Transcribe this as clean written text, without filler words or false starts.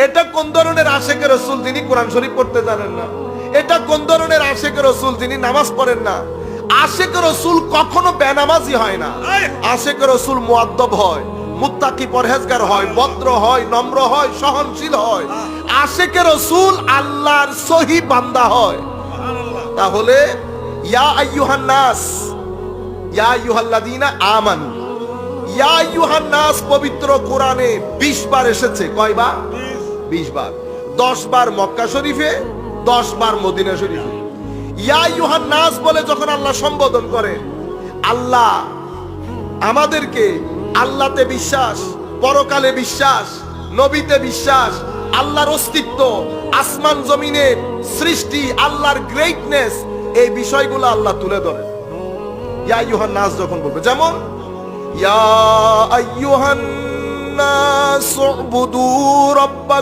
এটা কোন ধরনের আশেকের রাসূল যিনি কোরআন শরীফ পড়তে জানেন না? এটা কোন ধরনের আশেকের রাসূল যিনি নামাজ পড়েন না? আশেকের রাসূল কখনো বেনামাজি হয় না। আশেকের রাসূল মুআদ্দব হয়, মুত্তাকি পরহেজগার হয়, ভদ্র হয়, নম্র হয়, সহনশীল হয়। আশেকের রাসূল আল্লাহর সহি বান্দা হয়। তাহলে ইয়া আইয়ুহান নাস, ইয়া আইয়ুহাল্লাযীনা আমানু, ইয়া আইয়ুহান নাস পবিত্র কোরআনে 20 বার এসেছে। কয়বার? 20 বার। 10 বার মক্কা শরীফে, 10 বার মদিনা শরীফে। ইয়া আইয়ুহান নাস বলে যখন আল্লাহ সম্বোধন করেন, আল্লাহ আমাদেরকে আল্লাহতে বিশ্বাস, পরকালে বিশ্বাস, নবীতে বিশ্বাস, আল্লাহর অস্তিত্ব, আসমান জমিনের সৃষ্টি, আল্লাহর গ্রেটনেস, এই বিষয়গুলো আল্লাহ তুলে ধরেন ইয়া আইয়ুহান নাস যখন বলবে। যেমন ইয়া আইয়ুহান নাস উবুদু রাব্বাকুম